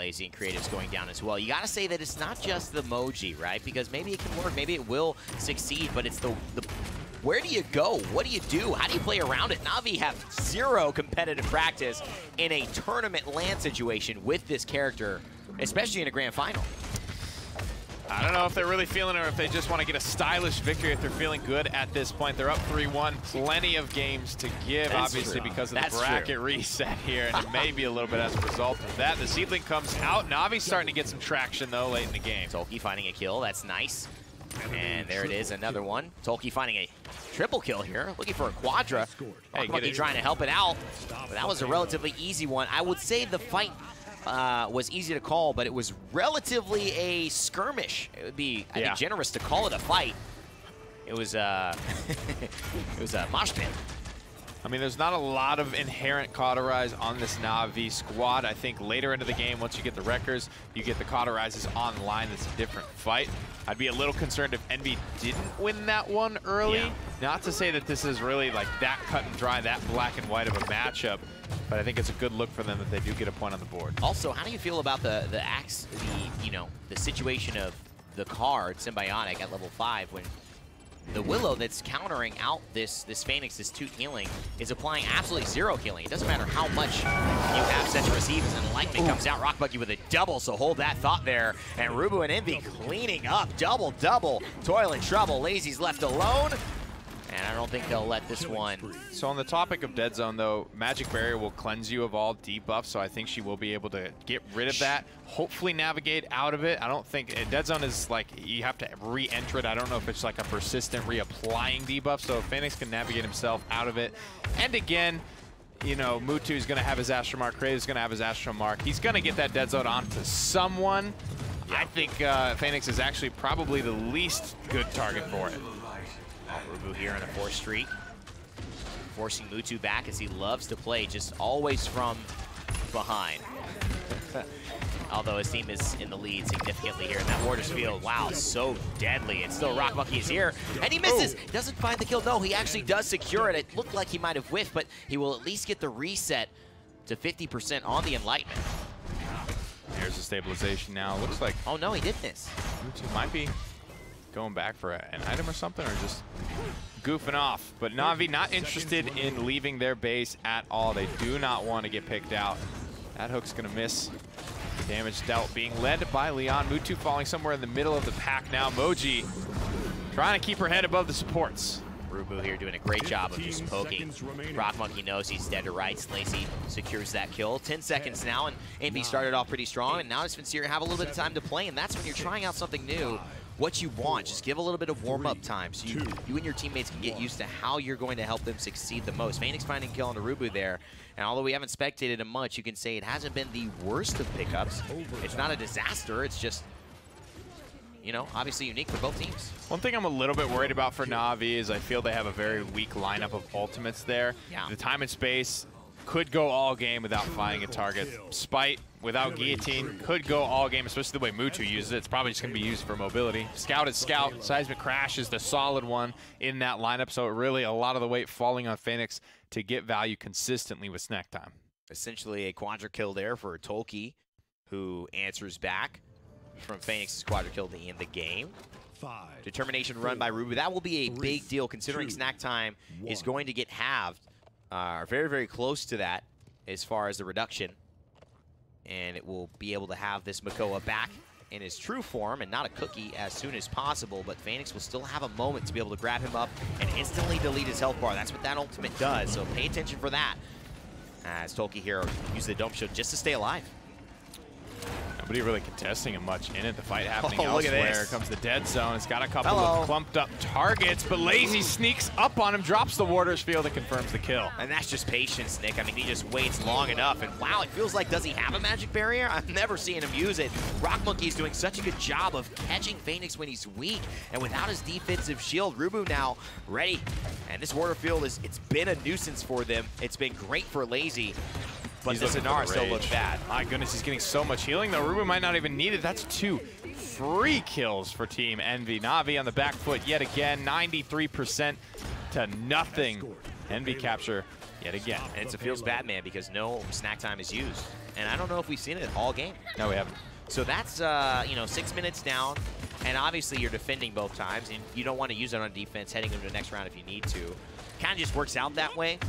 Lazy and Creative's going down as well. You gotta say that it's not just the Moji, right? Because maybe it can work, maybe it will succeed, but it's the where do you go? What do you do? How do you play around it? Na'Vi have zero competitive practice in a tournament LAN situation with this character, especially in a grand final. I don't know if they're really feeling it or if they just want to get a stylish victory if they're feeling good at this point. They're up 3-1. Plenty of games to give, obviously, because of the bracket reset here, and it may be a little bit as a result of that. The Seedling comes out. Na'Vi's starting to get some traction, though, late in the game. Tolkien finding a kill. That's nice. And there it is, another one. Tolkien finding a triple kill here, looking for a quadra. Hey, trying to help it out, but that was a relatively easy one. I would say the fight was easy to call, but it was relatively a skirmish. It would be, I think, generous to call it a fight. It was it was a mosh pit. I mean, there's not a lot of inherent cauterize on this Na'Vi squad. I think later into the game, once you get the wreckers, you get the cauterizes online. It's a different fight. I'd be a little concerned if Envy didn't win that one early. Yeah. Not to say that this is really like that cut and dry, that black and white of a matchup, but I think it's a good look for them that they do get a point on the board. Also, how do you feel about the situation of the card Symbiotic at level 5 when the Willow that's countering out this Phoenix, this Toot healing, is applying absolutely zero healing. It doesn't matter how much you have set to receive, and Enlightenment comes out. Rockbucky with a double, so hold that thought there. And Rubu and Envy cleaning up, double. Toil and trouble, Lazy's left alone. And I don't think they'll let this one. So on the topic of Dead Zone, though, Magic Barrier will cleanse you of all debuffs, so I think she will be able to get rid of that, hopefully navigate out of it. I don't think Dead Zone is like, you have to re-enter it. I don't know if it's like a persistent reapplying debuff, so if Phoenix can navigate himself out of it. And again, you know, Mutu's going to have his Astro Mark, Kratos going to have his Astro Mark. He's going to get that Dead Zone onto someone. Yeah. I think Phoenix is actually probably the least good target for it. Rubu here in a 4th streak, forcing Mutu back as he loves to play, just always from behind. Although his team is in the lead significantly here in that Warders field. Wow, so deadly. And still Rockbucky is here, and he misses. He doesn't find the kill. No, he actually does secure it. It looked like he might have whiffed, but he will at least get the reset to 50% on the Enlightenment. There's the stabilization now. Looks like... Oh, no, he did miss. Mutu might be going back for an item or something, or just goofing off. But Na'Vi not interested in leaving their base at all. They do not want to get picked out. That hook's going to miss. Damage dealt being led by Leon. Mutu falling somewhere in the middle of the pack now. Moji trying to keep her head above the supports. Rubu here doing a great job of just poking. Rockmonkey knows he's dead to rights. Lacy secures that kill. 10 seconds now, and Envy started off pretty strong, and now Vincere have a little bit of time to play, and that's when you're trying out something new. What you want, just give a little bit of warm-up time so you and your teammates can get used to how you're going to help them succeed the most. Phoenix finding kill on the Rubu there, and although we haven't spectated him much, you can say it hasn't been the worst of pickups. It's not a disaster, it's just, you know, obviously unique for both teams. One thing I'm a little bit worried about for Na'Vi is I feel they have a very weak lineup of ultimates there. Yeah. The time and space could go all game without finding a target. Spite without Guillotine could go all game, especially the way Mutu uses it. It's probably just going to be used for mobility. Scout is Scout. Seismic Crash is the solid one in that lineup, so really a lot of the weight falling on Phoenix to get value consistently with snack time. Essentially a quadra kill there for Tolkien, who answers back from Phoenix's quadra kill to end the game. Determination run by Rubu. That will be a big deal considering snack time is going to get halved. Very, very close to that as far as the reduction. And it will be able to have this Makoa back in his true form and not a cookie as soon as possible, but Phoenix will still have a moment to be able to grab him up and instantly delete his health bar. That's what that ultimate does, so pay attention for that. As Tolkien here uses the Dome Shield just to stay alive. Nobody really contesting him much in it. The fight happening elsewhere. Here comes the Dead Zone. It's got a couple of clumped up targets, but Lazy sneaks up on him, drops the Warders field, and confirms the kill. And that's just patience, Nick. I mean, he just waits long enough, and wow, it feels like, does he have a magic barrier? I've never seen him use it. Rockmonkey is doing such a good job of catching Phoenix when he's weak, and without his defensive shield, Rubu now ready. And this Warder field, it's been a nuisance for them. It's been great for Lazy. But the Sonar still looks bad. My goodness, he's getting so much healing, though. Rubu might not even need it. That's 2 free kills for Team Envy. Na'Vi on the back foot yet again, 93% to nothing. Envy capture yet again. And it's a feels bad, man, because no snack time is used. and I don't know if we've seen it all game. No, we haven't. So that's, you know, 6 minutes down, and obviously you're defending both times, and you don't want to use it on defense heading into the next round if you need to. Kind of just works out that way,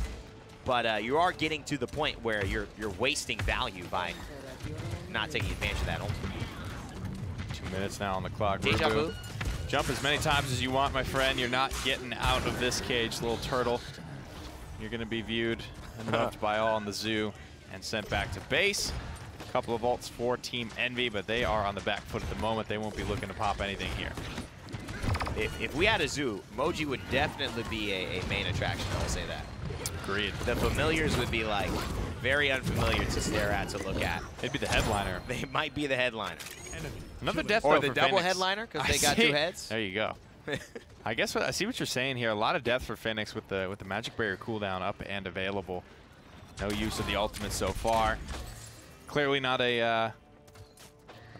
but you are getting to the point where you're wasting value by not taking advantage of that ult. 2 minutes now on the clock. Deja vu. Jump as many times as you want, my friend. You're not getting out of this cage, little turtle. You're going to be viewed and loved by all in the zoo and sent back to base. A couple of ults for Team Envy, but they are on the back foot at the moment. They won't be looking to pop anything here. If we had a zoo, Moji would definitely be a main attraction, I'll say that. Agreed. The familiars would be like very unfamiliar to stare at, to look at. They'd be the headliner. They might be the headliner. Another death or though the for double Phoenix. headliner because they got 2 heads. There you go. I guess I see what you're saying here. A lot of death for Phoenix with the magic barrier cooldown up and available. No use of the ultimate so far. Clearly not a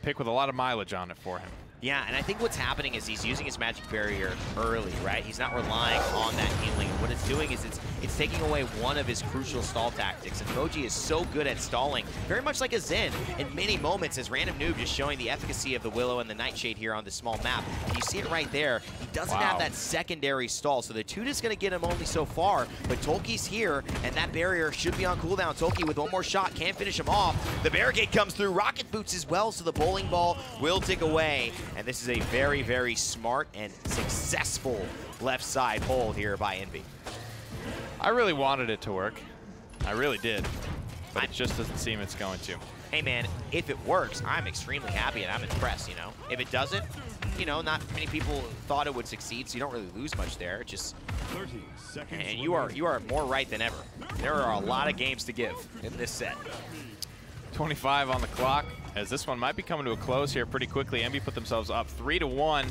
pick with a lot of mileage on it for him. Yeah, and I think what's happening is he's using his magic barrier early, right? He's not relying on that healing. What it's doing is it's taking away one of his crucial stall tactics. And Moji is so good at stalling, very much like a Zen in many moments, as Random Noob just showing the efficacy of the Willow and the Nightshade here on this small map. And you see it right there. He doesn't have that secondary stall, so the Toot is going to get him only so far, but Tolki's here, and that barrier should be on cooldown. Tolki with one more shot can finish him off. The barricade comes through, Rocket Boots as well, so the bowling ball will tick away. And this is a very, very smart and successful left side hold here by Envy. I really wanted it to work. I really did. But it just doesn't seem it's going to. Hey man, if it works, I'm extremely happy and I'm impressed, you know? If it doesn't, you know, not many people thought it would succeed, so you don't really lose much there. It just 30 seconds. And you are more right than ever. There are a lot of games to give in this set. 25 on the clock, as this one might be coming to a close here pretty quickly. Envy put themselves up 3-1.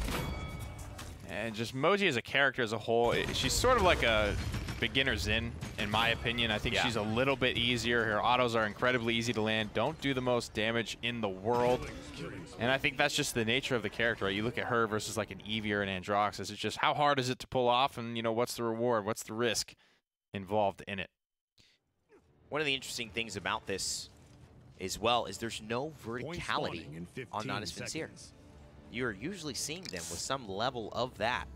And just Moji as a character as a whole, she's sort of like a beginner Zen, in my opinion. I think she's a little bit easier. Her autos are incredibly easy to land, don't do the most damage in the world. And I think that's just the nature of the character, right? You look at her versus like an Eevee or an Androxus, it's just how hard is it to pull off, and you know, what's the reward, what's the risk involved in it. One of the interesting things about this as well is there's no verticality on Not As Sincere. You're usually seeing them with some level of that.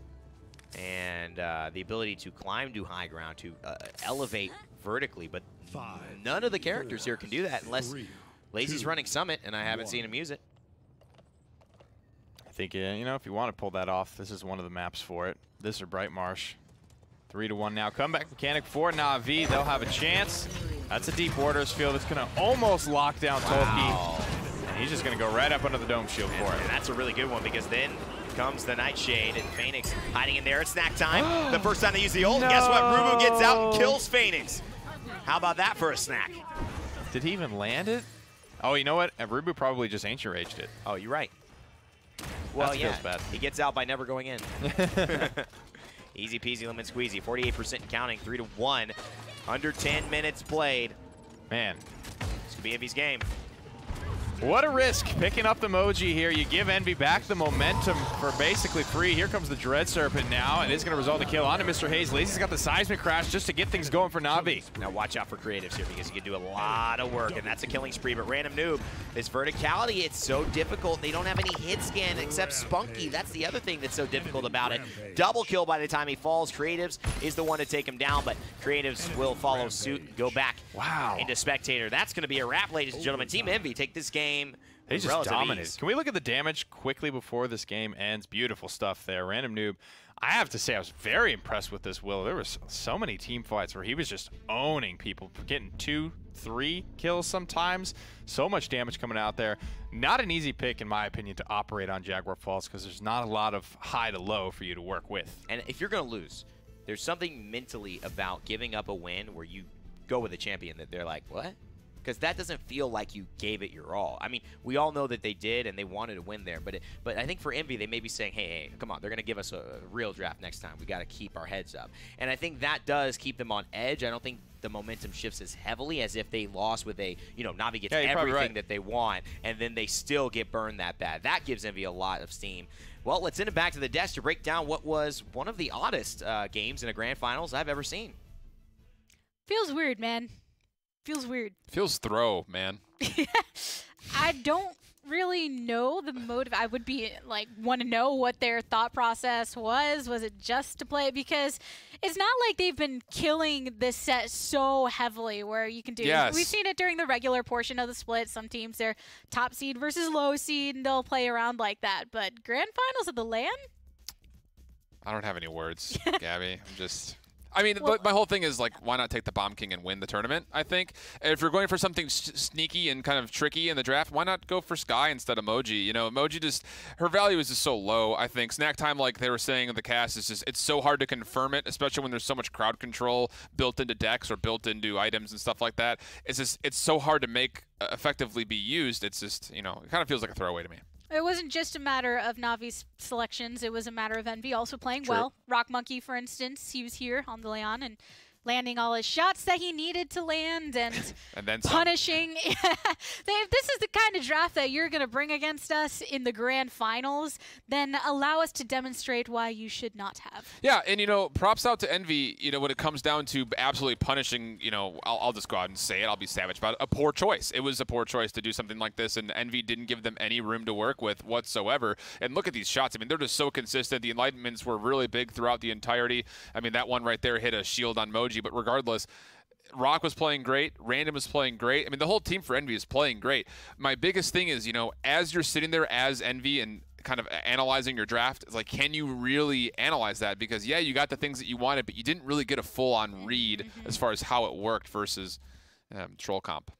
And the ability to climb to high ground, to elevate vertically, but none of the characters here can do that unless Lazy's running Summit, and I haven't seen him use it. I think, you know, if you want to pull that off, this is one of the maps for it. This or Bright Marsh. 3-1 now. Comeback mechanic for Na'Vi. They'll have a chance. That's a deep Orders field. It's going to almost lock down Tolki. And he's just going to go right up under the dome shield for it. And that's a really good one, because then comes the Nightshade, and Phoenix hiding in there. It's snack time. The first time they use the ult. No. Guess what? Rubu gets out and kills Phoenix. How about that for a snack? Did he even land it? Oh, you know what? Rubu probably just Ancient Raged it. Oh, you're right. Well, that feels bad. He gets out by never going in. Easy peasy lemon squeezy. 48% counting. 3-1. Under 10 minutes played. Man, this could be Envy's game. What a risk picking up the Moji here. You give Envy back the momentum for basically free. Here comes the Dread Serpent now, and it's going to result in a kill onto Mr. Hayes. Lazy's got the seismic crash just to get things going for Na'Vi. Now watch out for creatives here, because you can do a lot of work, and that's a killing spree. But Random Noob, this verticality, it's so difficult. They don't have any hit scan except Spunky. That's the other thing that's so difficult about it. Double kill by the time he falls. Creatives is the one to take him down, but Creatives will follow suit and go back into Spectator. That's going to be a wrap, ladies and gentlemen. Team Envy take this game. They just dominated. Can we look at the damage quickly before this game ends? Beautiful stuff there. Random Noob, I have to say, I was very impressed with this Will. There was so many team fights where he was just owning people, getting 2, 3 kills sometimes. So much damage coming out there. Not an easy pick, in my opinion, to operate on Jaguar Falls, because there's not a lot of high to low for you to work with. And if you're going to lose, there's something mentally about giving up a win where you go with a champion that they're like, what? Because that doesn't feel like you gave it your all. I mean, we all know that they did and they wanted to win there, but I think for Envy, they may be saying, hey, come on, they're going to give us a real draft next time. We got to keep our heads up. And I think that does keep them on edge. I don't think the momentum shifts as heavily as if they lost with a, you know, Na'Vi gets everything that they want, and then they still get burned that bad. That gives Envy a lot of steam. Well, let's send it back to the desk to break down what was one of the oddest games in a grand finals I've ever seen. Feels weird, man. Feels weird. Feels throw, man. I don't really know the motive. I would be like want to know what their thought process was. Was it just to play? Because it's not like they've been killing this set so heavily where you can do. Yes. We've seen it during the regular portion of the split. Some teams, they're top seed versus low seed, and they'll play around like that. But grand finals of the LAN? I don't have any words, Gabby. I'm just... I mean, well, my whole thing is, like, why not take the Bomb King and win the tournament, I think? If you're going for something sneaky and kind of tricky in the draft, why not go for Skye instead of Moji? You know, Moji just, her value is just so low, I think. Snack time, like they were saying in the cast, is just, it's so hard to confirm it, especially when there's so much crowd control built into decks or built into items and stuff like that. It's just, it's so hard to make effectively be used. It's just, you know, it kind of feels like a throwaway to me. It wasn't just a matter of Navi's selections. It was a matter of Envy also playing True. well. Rock Monkey, for instance, he was here on the Leon and landing all his shots that he needed to land and, and then punishing. If this is the kind of draft that you're going to bring against us in the grand finals, then allow us to demonstrate why you should not have. Yeah, and, you know, props out to Envy, you know, when it comes down to absolutely punishing, you know, I'll just go out and say it. I'll be savage about it. A poor choice. It was a poor choice to do something like this, and Envy didn't give them any room to work with whatsoever. And look at these shots. I mean, they're just so consistent. The enlightenments were really big throughout the entirety. I mean, that one right there hit a shield on Moji, but regardless, Rock was playing great. Random was playing great. I mean, the whole team for Envy is playing great. My biggest thing is, you know, as you're sitting there as Envy and kind of analyzing your draft, it's like, can you really analyze that? Because, yeah, you got the things that you wanted, but you didn't really get a full-on read as far as how it worked versus Troll Comp.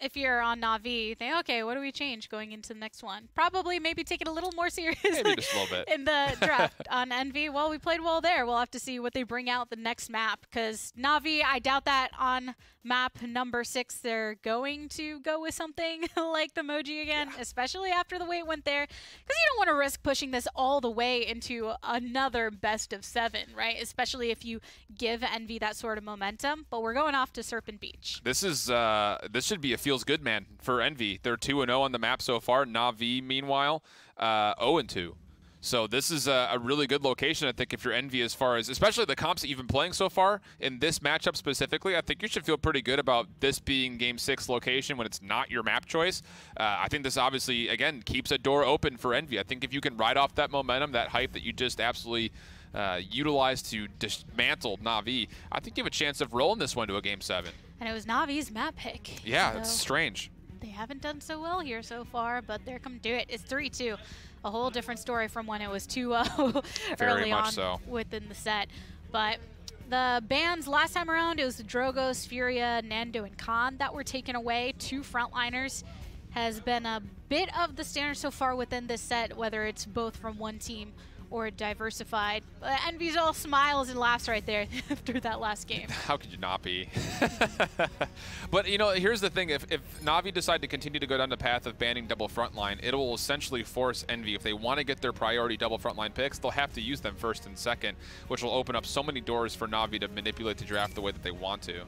If you're on Na'Vi, think, okay, what do we change going into the next one? Probably maybe take it a little more seriously Maybe just a little bit. in the draft. On Envy, well, we played well there. We'll have to see what they bring out the next map, because Na'Vi, I doubt that on map number 6 they're going to go with something like the Moji again, especially after the way it went there, because you don't want to risk pushing this all the way into another best of 7, right? Especially if you give Envy that sort of momentum. But we're going off to Serpent Beach. This is this should be a feels good man for Envy. They're 2-0 on the map so far. Na'Vi, meanwhile, 0-2. So this is a really good location, I think, if you're Envy, as far as, especially the comps that you've been playing so far in this matchup specifically. I think you should feel pretty good about this being Game 6 location when it's not your map choice. I think this obviously, again, keeps a door open for Envy. I think if you can ride off that momentum, that hype that you just absolutely utilized to dismantle Na'Vi, I think you have a chance of rolling this one to a Game 7. And it was Navi's map pick. Yeah, it's strange. They haven't done so well here so far, but they're come to it. It's 3-2. A whole different story from when it was 2-0 early on within the set. But the bans last time around, it was the Drogos, Furia, Nando, and Khan that were taken away. 2 frontliners has been a bit of the standard so far within this set, whether it's both from one team or diversified. Envy's all smiles and laughs right there after that last game. How could you not be? But, you know, here's the thing. If Na'Vi decide to continue to go down the path of banning double frontline, it will essentially force Envy. If they want to get their priority double frontline picks, they'll have to use them first and second, which will open up so many doors for Na'Vi to manipulate the draft the way that they want to.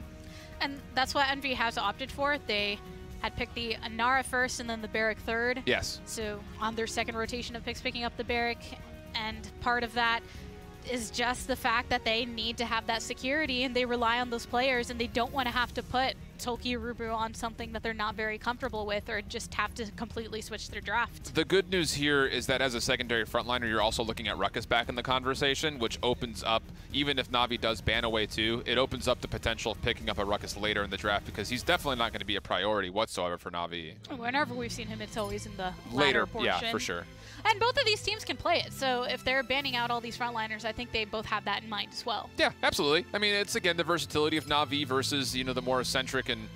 And that's what Envy has opted for. They had picked the Anara first and then the Barrack third. Yes. So on their second rotation of picks, picking up the Barrack. And part of that is just the fact that they need to have that security and they rely on those players and they don't want to have to put Tolki or Rubu on something that they're not very comfortable with or just have to completely switch their draft. The good news here is that as a secondary frontliner, you're also looking at Ruckus back in the conversation, which opens up, even if Na'Vi does ban away too, it opens up the potential of picking up a Ruckus later in the draft because he's definitely not going to be a priority whatsoever for Na'Vi. Whenever we've seen him, it's always in the later portion. Yeah, for sure. And both of these teams can play it, so if they're banning out all these frontliners, I think they both have that in mind as well. Yeah, absolutely. I mean, it's, again, the versatility of Na'Vi versus, you know, the more eccentric and,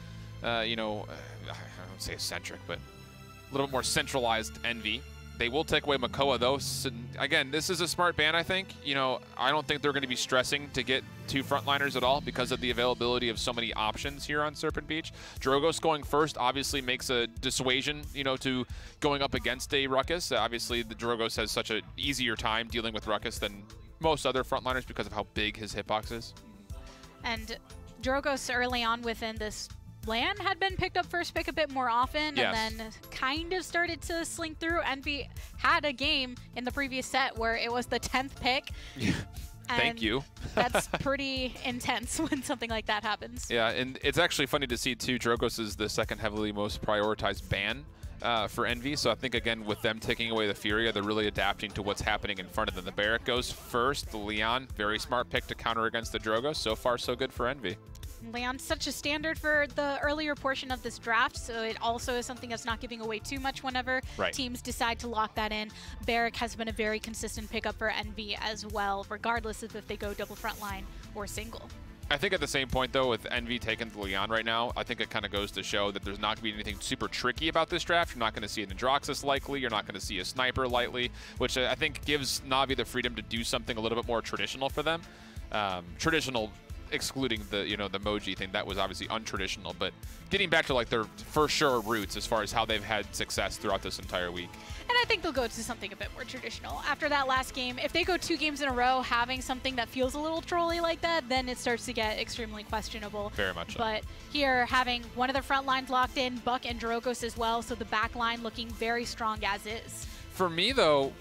you know, I don't say eccentric, but a little bit more centralized Envy. They will take away Makoa, though. So, again, this is a smart ban, I think. You know, I don't think they're going to be stressing to get 2 frontliners at all because of the availability of so many options here on Serpent Beach. Drogos going first obviously makes a dissuasion, you know, to going up against a Ruckus. Obviously, the Drogos has such an easier time dealing with Ruckus than most other frontliners because of how big his hitbox is. And Drogos early on within this LAN had been picked up first pick a bit more often, yes, and then kind of started to slink through. Envy had a game in the previous set where it was the 10th pick. And thank you. That's pretty intense when something like that happens. Yeah, and it's actually funny to see, too, JOGOS is the second heavily most prioritized ban for Envy. So I think, again, with them taking away the Furia, they're really adapting to what's happening in front of them. The Barrack goes first. The Leon, very smart pick to counter against the JOGOS. So far, so good for Envy. Leon's such a standard for the earlier portion of this draft, so it also is something that's not giving away too much whenever teams decide to lock that in. Barrack has been a very consistent pickup for Envy as well, regardless of if they go double frontline or single. I think at the same point, though, with Envy taking the Leon right now, I think it kind of goes to show that there's not going to be anything super tricky about this draft. You're not going to see an Androxus likely. You're not going to see a Sniper lightly, which I think gives Na'Vi the freedom to do something a little bit more traditional for them. Traditional, excluding the the Moji thing, that was obviously untraditional, but getting back to like their for sure roots as far as how they've had success throughout this entire week. And I think they'll go to something a bit more traditional. After that last game, if they go 2 games in a row having something that feels a little trolly like that, then it starts to get extremely questionable. Very much so. But here, having one of the front lines locked in, Buck and JOGOS as well, so the back line looking very strong as is. For me, though,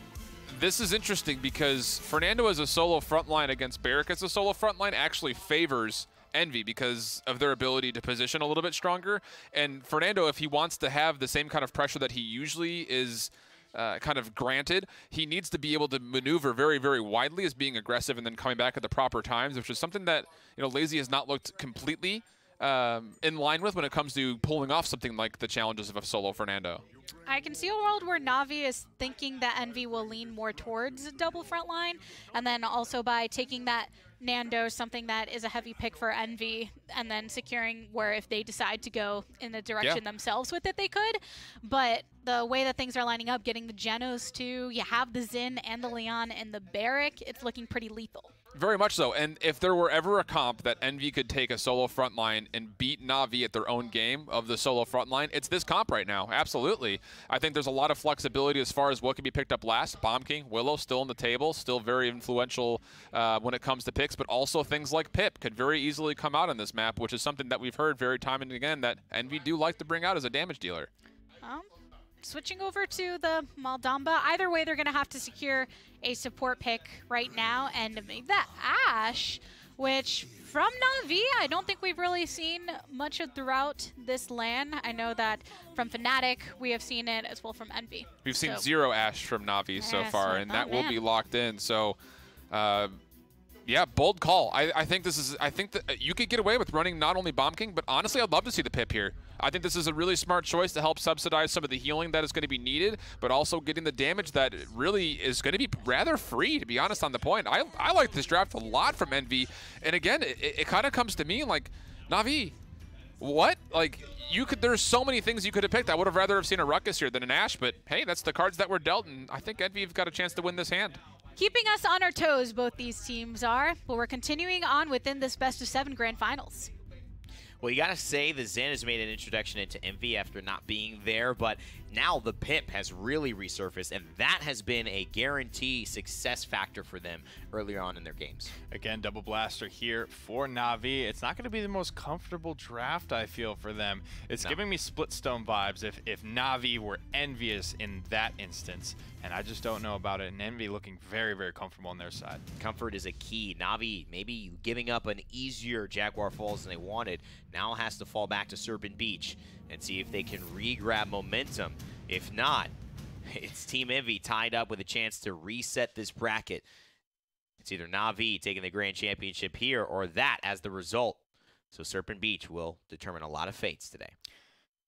this is interesting because Fernando as a solo frontline against Barrack as a solo frontline actually favors Envy because of their ability to position a little bit stronger. And Fernando, if he wants to have the same kind of pressure that he usually is kind of granted, he needs to be able to maneuver very, very widely as being aggressive and then coming back at the proper times, which is something that Lazy has not looked completely in line with when it comes to pulling off something like the challenges of a solo Fernando. I can see a world where Na'Vi is thinking that Envy will lean more towards a double front line, and then also by taking that Nando, something that is a heavy pick for Envy, and then securing where if they decide to go in the direction themselves with it, they could. But the way that things are lining up, getting the Genos too, you have the Xin and the Leon and the Barrack, it's looking pretty lethal. Very much so. And if there were ever a comp that Envy could take a solo frontline and beat Na'Vi at their own game of the solo frontline, it's this comp right now. Absolutely. I think there's a lot of flexibility as far as what can be picked up last. Bomb King, Willow still on the table, still very influential when it comes to picks, but also things like Pip could very easily come out on this map, which is something that we've heard very time and again that Envy do like to bring out as a damage dealer. Switching over to the Maldamba, either way they're going to have to secure a support pick right now, and make that Ashe, which from Na'Vi, I don't think we've really seen much of throughout this LAN. I know that from Fnatic, we have seen it as well from Envy. We've seen 0 Ashe from Na'Vi so far, and that will be locked in. So, yeah, bold call. I think that you could get away with running not only Bomb King, but honestly, I'd love to see the Pip here. I think this is a really smart choice to help subsidize some of the healing that is going to be needed, but also getting the damage that really is going to be rather free, to be honest, on the point. I like this draft a lot from Envy, and again, it kind of comes to me like, Na'Vi, what? Like, there's so many things you could have picked. I would have rather have seen a Ruckus here than an Ashe, but hey, that's the cards that were dealt, and I think Envy have got a chance to win this hand. Keeping us on our toes, both these teams are, but we're continuing on within this best-of-7 grand finals. Well, you got to say the Zen has made an introduction into Envy after not being there, but now the Pip has really resurfaced, and that has been a guarantee success factor for them earlier on in their games. Again, Double Blaster here for Na'Vi. It's not going to be the most comfortable draft, I feel, for them. It's giving me Splitstone vibes if Na'Vi were envious in that instance, and I just don't know about it. And Envy looking very, very comfortable on their side. Comfort is a key. Na'Vi maybe giving up an easier Jaguar Falls than they wanted, now has to fall back to Serpent Beach and see if they can re-grab momentum. If not, it's Team Envy tied up with a chance to reset this bracket. It's either Na'Vi taking the Grand Championship here or that as the result. So Serpent Beach will determine a lot of fates today.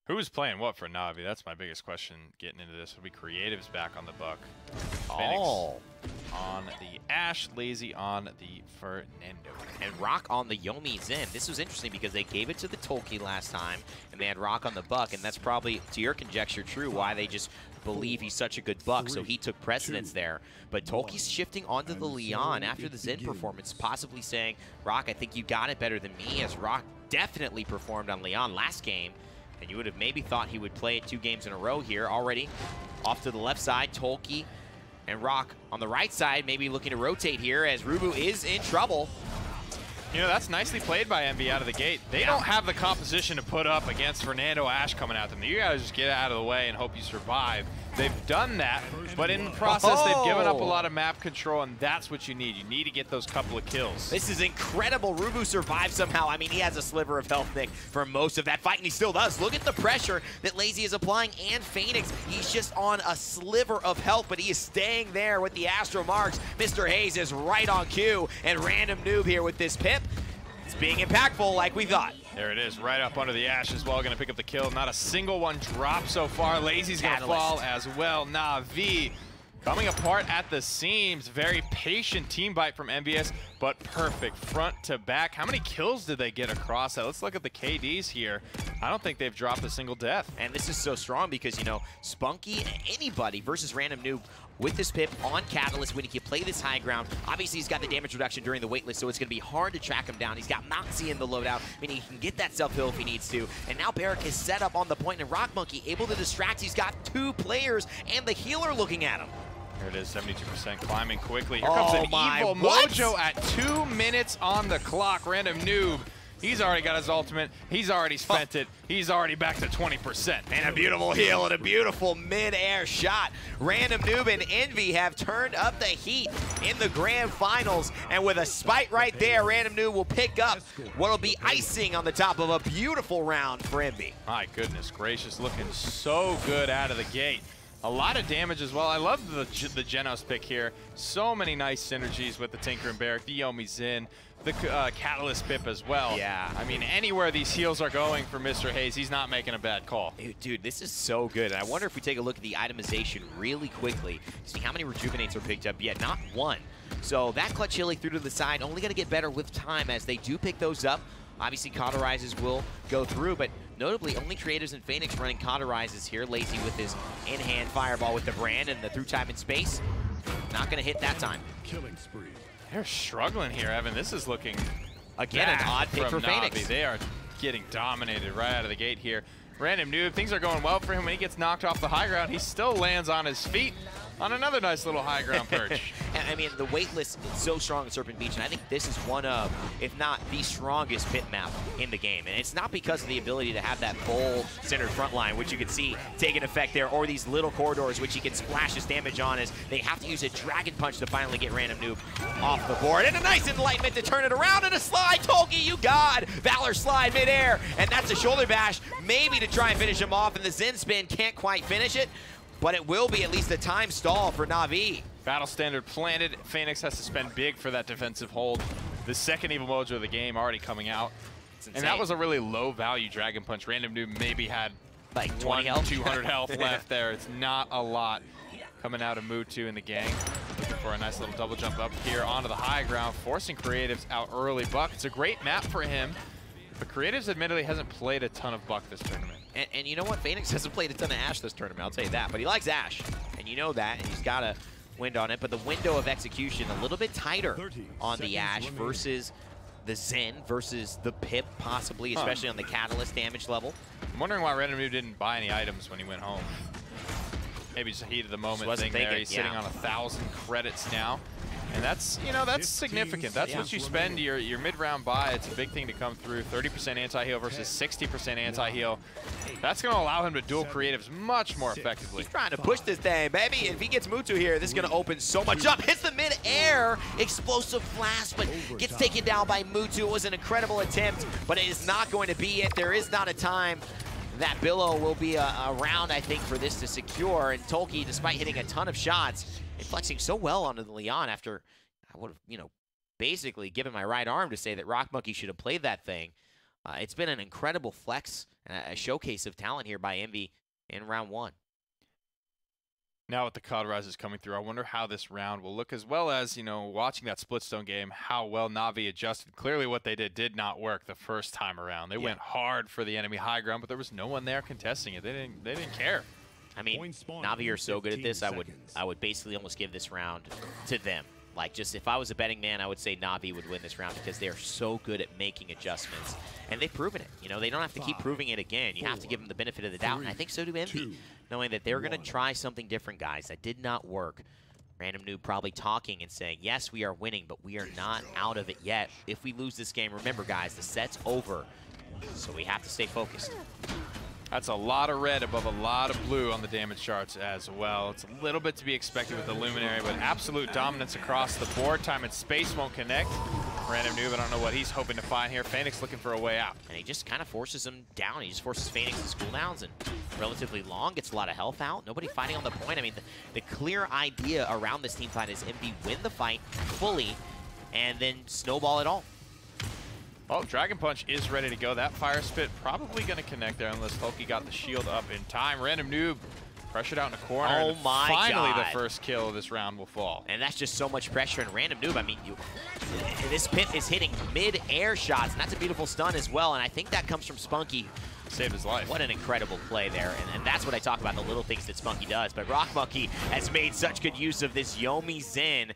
Who's playing what for Na'Vi? That's my biggest question getting into this. Will be Creatives back on the Buck. Phoenix on the Ashe, Lazy on the Fernando. And Rock on the Yomi Zen. This was interesting because they gave it to the Tolki last time, and they had Rock on the Buck, and that's probably, to your conjecture, true, why they just believe he's such a good Buck, so he took precedence there. But Tolki's shifting onto the Leon after the Zen performance, possibly saying, Rock, I think you got it better than me, as Rock definitely performed on Leon last game. And you would have maybe thought he would play it 2 games in a row here already. Off to the left side, Tolki and Rock on the right side, maybe looking to rotate here as Rubu is in trouble. You know, that's nicely played by Envy out of the gate. They don't have the composition to put up against Fernando Ash coming at them. You guys just get out of the way and hope you survive. They've done that, but in the process, they've given up a lot of map control, and that's what you need. You need to get those couple of kills. This is incredible. Rubu survived somehow. I mean, he has a sliver of health, Nick, for most of that fight, and he still does. Look at the pressure that Lazy is applying, and Phoenix, he's just on a sliver of health, but he is staying there with the Astro Marks. Mr. Hayes is right on cue, and Random Noob here with this pip. It's being impactful like we thought. There it is, right up under the Ash as well, gonna pick up the kill. Not a single one dropped so far. Lazy's gonna fall as well. Na'Vi coming apart at the seams. Very patient team bite from MVS, but perfect front to back. How many kills did they get across that? Let's look at the KDs here. I don't think they've dropped a single death. And this is so strong because, you know, Spunky, anybody versus Random Noob with this pip on Catalyst when he can play this high ground. Obviously, he's got the damage reduction during the waitlist, so it's going to be hard to track him down. He's got Moxie in the loadout, meaning he can get that self-heal if he needs to. And now Barrick is set up on the point, and Rock Monkey able to distract. He's got 2 players and the healer looking at him. Here it is, 72% climbing quickly. Here comes an Evil Mojo at 2 minutes on the clock. Random Noob, he's already got his ultimate. He's already spent it. He's already back to 20%. And a beautiful heal and a beautiful mid-air shot. Random Noob and Envy have turned up the heat in the grand finals. And with a spite right there, Random Noob will pick up what will be icing on the top of a beautiful round for Envy. My goodness gracious, looking so good out of the gate. A lot of damage as well. I love the Genos pick here. So many nice synergies with the Tinker and Barrick, the Yomi Zin, the Catalyst pip as well. Yeah. I mean, anywhere these heals are going for Mr. Hayes, he's not making a bad call. Dude, this is so good. And I wonder if we take a look at the itemization really quickly, see how many rejuvenates are picked up yet. Not one. So that clutch healing through to the side, only going to get better with time as they do pick those up. Obviously, cauterizes will go through, but notably, only Creatives and Phoenix running cauterizes here. Lazy with his in-hand fireball with the brand and the through time and space. Not going to hit that time. Killing spree. They're struggling here, Evan. This is looking again an odd pick for Na'Vi. Phoenix. They are getting dominated right out of the gate here. Random Noob, things are going well for him. When he gets knocked off the high ground, he still lands on his feet on another nice little high ground perch. I mean, the wait list is so strong at Serpent Beach, and I think this is one of, if not the strongest pit map in the game. And it's not because of the ability to have that bowl-centered front line, which you can see taking effect there, or these little corridors, which he can splash his damage on as they have to use a Dragon Punch to finally get Random Noob off the board. And a nice enlightenment to turn it around, and a slide, Tolkien, you god! Valor slide midair, and that's a shoulder bash, maybe to try and finish him off, and the Zen spin can't quite finish it. But it will be at least a time stall for Na'Vi. Battle standard planted. Phoenix has to spend big for that defensive hold. The second Evil Mojo of the game already coming out. And that was a really low value Dragon Punch. Random Noob maybe had like 20 health, 200 health left there. It's not a lot coming out of Mutu in the gang. Looking for a nice little double jump up here onto the high ground, forcing Creatives out early. Buck, it's a great map for him. But Creatives admittedly hasn't played a ton of Buck this tournament. And you know what? Phoenix hasn't played a ton of Ash this tournament, I'll tell you that. But he likes Ash, and you know that, and he's got a wind on it. But the window of execution a little bit tighter on the Ash versus the Zen versus the Pip, possibly, especially on the Catalyst damage level. I'm wondering why Random Noob didn't buy any items when he went home. Maybe just a heat of the moment thing there. He's sitting on 1,000 credits now. And that's, you know, that's significant. That's what you spend your mid-round buy. It's a big thing to come through. 30% anti-heal versus 60% anti-heal. That's going to allow him to duel Creatives much more effectively. He's trying to push this thing, baby. If he gets Mutu here, this is going to open so much up. Hits the mid-air explosive flash, but gets taken down by Mutu. It was an incredible attempt, but it is not going to be it. There is not a time that Billow will be around, I think, for this to secure. And Tolkien, despite hitting a ton of shots, flexing so well onto the Leon after I would have, you know, basically given my right arm to say that Rock Monkey should have played that thing. It's been an incredible flex, a showcase of talent here by Envy in round 1. Now with the cauterizes coming through, I wonder how this round will look, as well as, you know, watching that Splitstone game, how well Na'Vi adjusted. Clearly what they did not work the first time around. They went hard for the enemy high ground, but there was no one there contesting it. They didn't care. I mean, Na'Vi are so good at this, I would basically almost give this round to them. Like, just if I was a betting man, I would say Na'Vi would win this round because they're so good at making adjustments. And they've proven it. You know, they don't have to keep proving it again. You have to give them the benefit of the doubt, and I think so do Envy, knowing that they're going to try something different, guys. That did not work Random Noob probably talking and saying, yes, we are winning, but we are not out of it yet. If we lose this game, remember, guys, the set's over, so we have to stay focused. That's a lot of red above a lot of blue on the damage charts as well. It's a little bit to be expected with the Luminary, but absolute dominance across the board. Time and space won't connect. Random Noob, I don't know what he's hoping to find here. Phoenix looking for a way out. And he just kind of forces him down. He just forces Phoenix's cooldowns and relatively long, gets a lot of health out. Nobody fighting on the point. I mean, the clear idea around this team fight is MV win the fight fully and then snowball it all. Well, Dragon Punch is ready to go. That Fire Spit probably going to connect there unless Hulky got the shield up in time. Random Noob pressured out in the corner. Oh my Finally, God. the first kill of this round will fall. And that's just so much pressure. And Random Noob, I mean, this pit is hitting mid-air shots, and that's a beautiful stun as well. And I think that comes from Spunky. Saved his life. What an incredible play there. And that's what I talk about, the little things that Spunky does. But Rock Monkey has made such good use of this Yomi Zen.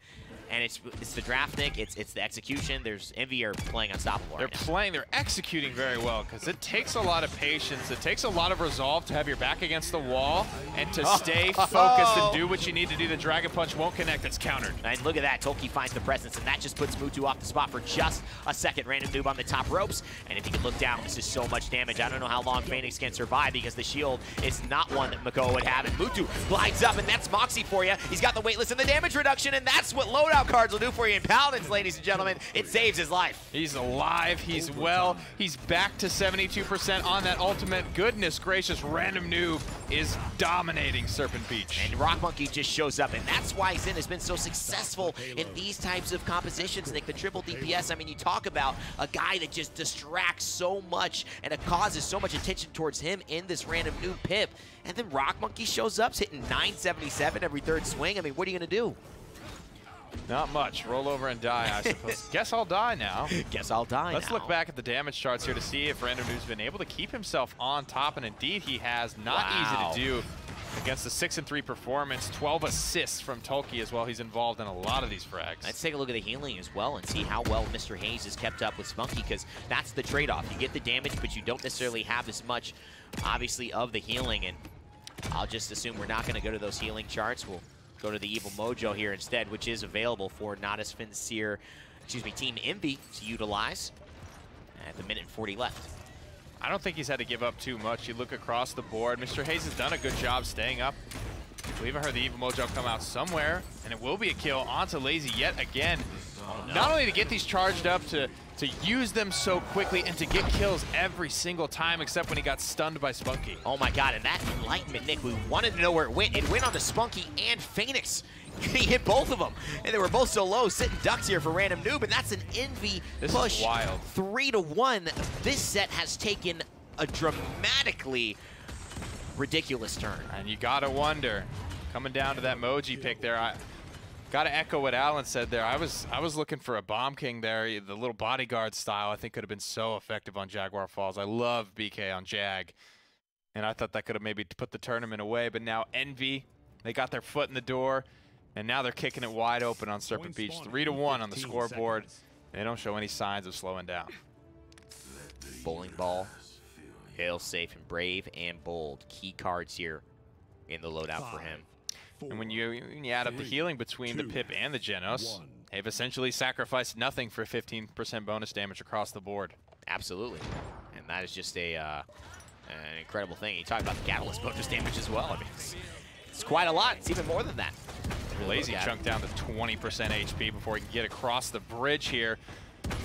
And it's the draft, Nick. It's the execution. There's Envy are playing unstoppable. They're executing very well because it takes a lot of patience. It takes a lot of resolve to have your back against the wall and to stay focused and do what you need to do. The Dragon Punch won't connect. It's countered. And look at that. Tolki finds the presence, and that just puts Mutu off the spot for just a second. Random Noob on the top ropes. And if you can look down, this is so much damage. I don't know how long Phoenix can survive because the shield is not one that Mako would have. And Mutu glides up, and that's Moxie for you. He's got the weightless and the damage reduction, and that's what loadout cards will do for you in Paladins, ladies and gentlemen. It saves his life. He's alive. He's well. He's back to 72% on that ultimate. Goodness gracious, Random Noob is dominating Serpent Beach. And Rock Monkey just shows up, and that's why Zen has been so successful in these types of compositions, Nick. The triple DPS, I mean, you talk about a guy that just distracts so much and it causes so much attention towards him in this Random Noob pip. And then Rock Monkey shows up, hitting 977 every third swing. I mean, what are you going to do? Not much. Roll over and die, I suppose. Guess I'll die now. Guess I'll die Let's now. look back at the damage charts here to see if Random Noob's been able to keep himself on top, and indeed he has. Not easy to do against the 6-3 performance. 12 assists from Tolki as well. He's involved in a lot of these frags. Let's take a look at the healing as well and see how well Mr. Hayes has kept up with Spunky, because that's the trade-off. You get the damage, but you don't necessarily have as much, obviously, of the healing. And I'll just assume we're not going to go to those healing charts. We'll go to the Evil Mojo here instead, which is available for Not As Sincere, Team Envy to utilize at the minute and 40 left. I don't think he's had to give up too much. You look across the board. Mr. Hayes has done a good job staying up. I believe I heard the Evil Mojo come out somewhere, and it will be a kill onto Lazy yet again. Oh, no. Not only to get these charged up, to use them so quickly and to get kills every single time except when he got stunned by Spunky. Oh my God, and that enlightenment, Nick, we wanted to know where it went. It went on to Spunky and Phoenix. He hit both of them, and they were both so low, sitting ducks here for Random Noob, and that's an Envy push. Is wild. 3-1. This set has taken a dramatically ridiculous turn. And you gotta wonder, coming down to that Moji pick there, I gotta echo what Alan said there. I was looking for a Bomb King there. The little bodyguard style I think could have been so effective on Jaguar Falls. I love BK on Jag, and I thought that could have maybe put the tournament away, but now Envy, they got their foot in the door, and now they're kicking it wide open on Serpent Beach. 3-1 on the scoreboard. They don't show any signs of slowing down. Bowling Ball, Hail Safe, and Brave and Bold. Key cards here in the loadout for him. And when you add up the healing between the Pip and the Genos, they've essentially sacrificed nothing for 15% bonus damage across the board. Absolutely. And that is just an incredible thing. You talk about the Catalyst bonus damage as well. I mean, it's quite a lot. It's even more than that. Lazy chunked down to 20% HP before he can get across the bridge here.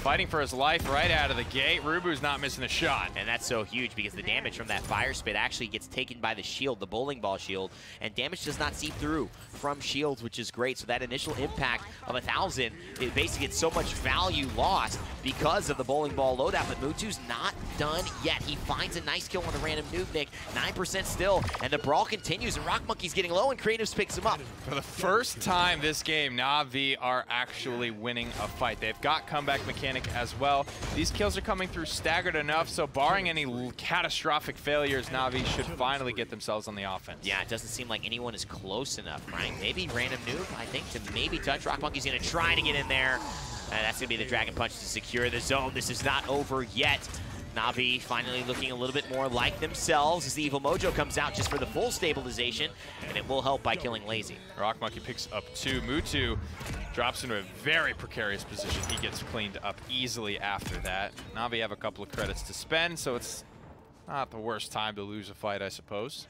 Fighting for his life right out of the gate. Rubu's not missing a shot. And that's so huge because the damage from that Fire Spit actually gets taken by the shield, the Bowling Ball shield, and damage does not seep through from shields, which is great. So that initial impact of 1,000, it basically gets so much value lost because of the Bowling Ball loadout. But Mutu's not done yet. He finds a nice kill on the Random Noob, Nick. 9% still, and the brawl continues, and Rock Monkey's getting low, and Creatives picks him up. For the first time this game, Na'Vi are actually winning a fight. They've got comeback mechanic as well. These kills are coming through staggered enough, so barring any catastrophic failures, Na'Vi should finally get themselves on the offense. Yeah, it doesn't seem like anyone is close enough, right? Maybe Random Noob, I think, to maybe touch. Rock Monkey's going to try to get in there. That's going to be the Dragon Punch to secure the zone. This is not over yet. Na'Vi finally looking a little bit more like themselves as the Evil Mojo comes out just for the full stabilization, and it will help by killing Lazy. Rock Monkey picks up 2. Mutu drops into a very precarious position. He gets cleaned up easily after that. Na'Vi have a couple of credits to spend, so it's not the worst time to lose a fight, I suppose.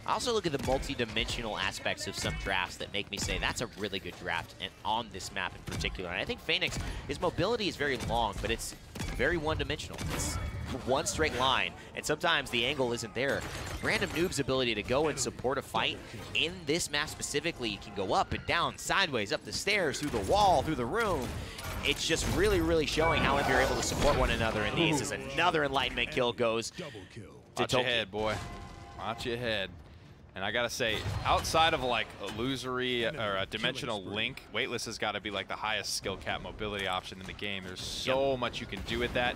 I also look at the multi-dimensional aspects of some drafts that make me say that's a really good draft, and on this map in particular. And I think Phoenix, his mobility is very long, but it's very one-dimensional. It's one straight line, and sometimes the angle isn't there. Random Noob's ability to go and support a fight in this map specifically, you can go up and down, sideways, up the stairs, through the wall, through the room. It's just really, really showing how you're able to support one another in these. As another Enlightenment kill goes to Watch your head, boy. Watch your head. And I gotta say, outside of like a illusory or a dimensional link, Weightless has got to be like the highest skill cap mobility option in the game. There's so much you can do with that.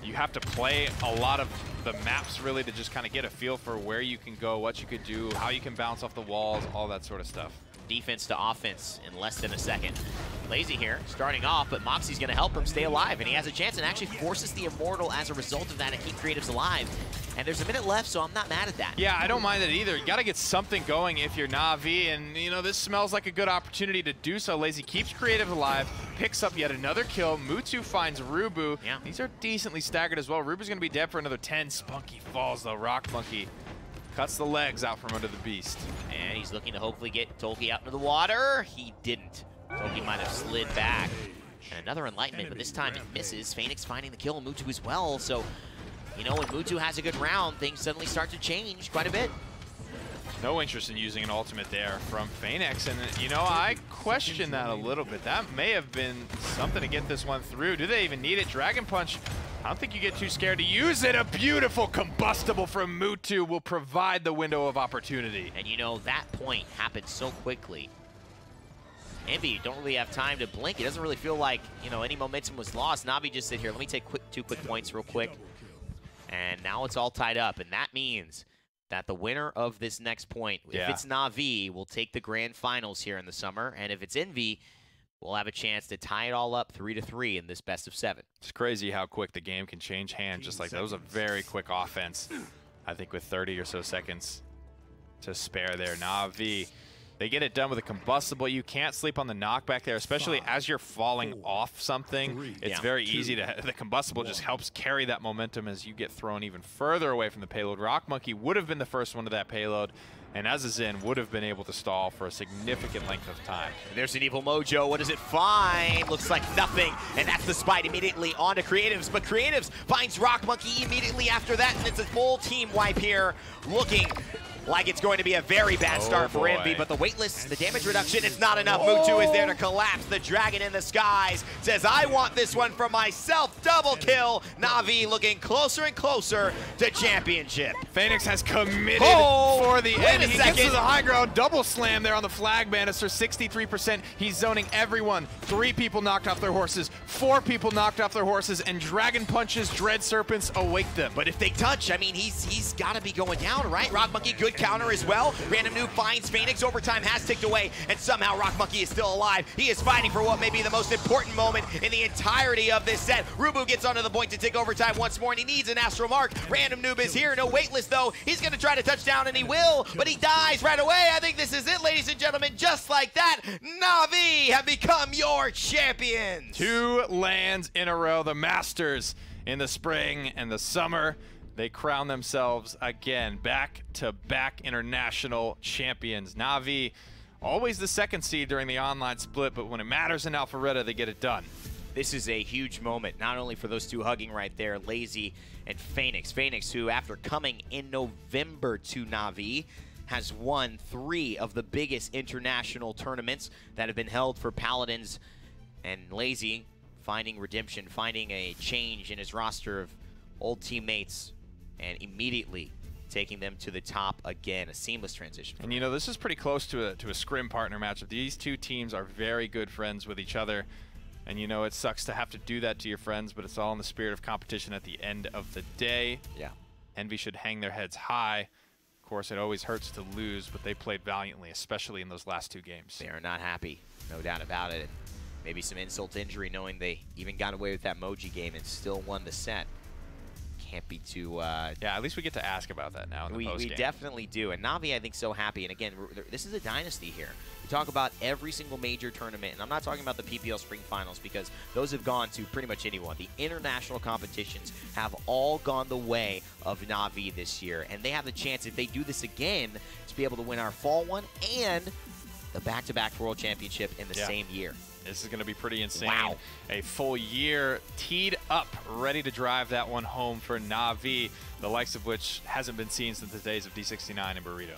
You have to play a lot of the maps really to just kind of get a feel for where you can go, what you could do, how you can bounce off the walls, all that sort of stuff. Defense to offense in less than a second. Lazy here, starting off, but Moxie's going to help him stay alive, and he has a chance and actually forces the Immortal as a result of that and keep Creatives alive. And there's a minute left, so I'm not mad at that. Yeah, I don't mind it either. You got to get something going if you're Na'Vi, and you know, this smells like a good opportunity to do so. Lazy keeps Creative alive, picks up yet another kill. Mutu finds Rubu. Yeah. These are decently staggered as well. Rubu's going to be dead for another 10. Spunky falls, though. Rock Monkey cuts the legs out from under the beast. And he's looking to hopefully get Tolki out into the water. He didn't. Tolki might have slid back. And another Enlightenment, but this time it misses. Phoenix finding the kill, Mutu as well. So, you know, when Mutu has a good round, things suddenly start to change quite a bit. No interest in using an ultimate there from Phoenix, and you know, I question that a little bit. That may have been something to get this one through. Do they even need it? Dragon Punch, I don't think you get too scared to use it. A beautiful combustible from Mutu will provide the window of opportunity. And you know, that point happened so quickly. Envy don't really have time to blink. It doesn't really feel like, you know, any momentum was lost. Na'Vi just said, here, let me take two quick points real quick. And now it's all tied up, and that means that the winner of this next point, if it's Na'Vi, will take the grand finals here in the summer, and if it's Envy, we'll have a chance to tie it all up 3-3 in this best of 7. It's crazy how quick the game can change hands just like that. It was a very quick offense, I think, with 30 or so seconds to spare there. Na'Vi, they get it done with a combustible. You can't sleep on the knockback there, especially as you're falling off something. It's very easy to, the combustible just helps carry that momentum as you get thrown even further away from the payload. Rock Monkey would have been the first one to that payload, and as a Zen would have been able to stall for a significant length of time. There's an Evil Mojo. What does it find? Looks like nothing, and that's the spite immediately onto Creatives, but Creatives finds Rock Monkey immediately after that, and it's a full team wipe here, looking like it's going to be a very bad start for Envy, but the Weightless, the damage reduction, it's not enough. Mutu is there to collapse. The dragon in the skies says, I want this one for myself. Double kill. Na'Vi looking closer and closer to championship. Phoenix has committed for the end. He gets to the high ground. Double slam there on the flag banister, 63%. He's zoning everyone. 3 people knocked off their horses. 4 people knocked off their horses, and Dragon Punches, Dread Serpents awake them. But if they touch, I mean, he's got to be going down, right? Rock Monkey, good counter as well. Random Noob finds Phoenix. Overtime has ticked away, and somehow Rock Monkey is still alive. He is fighting for what may be the most important moment in the entirety of this set. Rubu gets onto the point to take overtime once more, and he needs an Astral Mark. Random Noob is here. No Weightless, though. He's going to try to touch down, and he will, but he dies right away. I think this is it, ladies and gentlemen. Just like that, Na'Vi have become your champions. 2 lands in a row. The Masters in the spring and the summer. They crown themselves again, back-to-back international champions. Na'Vi, always the 2nd seed during the online split, but when it matters in Alpharetta, they get it done. This is a huge moment, not only for those 2 hugging right there, Lazy and Phoenix. Phoenix, who after coming in November to Na'Vi, has won 3 of the biggest international tournaments that have been held for Paladins, and Lazy finding redemption, finding a change in his roster of old teammates, and immediately taking them to the top again. A seamless transition. And you know, this is pretty close to a scrim partner matchup. These 2 teams are very good friends with each other. And you know, it sucks to have to do that to your friends, but it's all in the spirit of competition at the end of the day. Yeah. Envy should hang their heads high. Of course, it always hurts to lose, but they played valiantly, especially in those last 2 games. They are not happy, no doubt about it. Maybe some insult to injury knowing they even got away with that Moji game and still won the set. happy to. Yeah, at least we get to ask about that now in the postgame. We definitely do, and Na'Vi, I think, so happy. And again, this is a dynasty here. We talk about every single major tournament, and I'm not talking about the PPL Spring Finals because those have gone to pretty much anyone. The international competitions have all gone the way of Na'Vi this year, and they have the chance, if they do this again, to be able to win our fall one and the back-to-back World Championship in the same year. This is going to be pretty insane. Wow. A full year teed up, ready to drive that one home for Na'Vi, the likes of which hasn't been seen since the days of D69 and Burrito.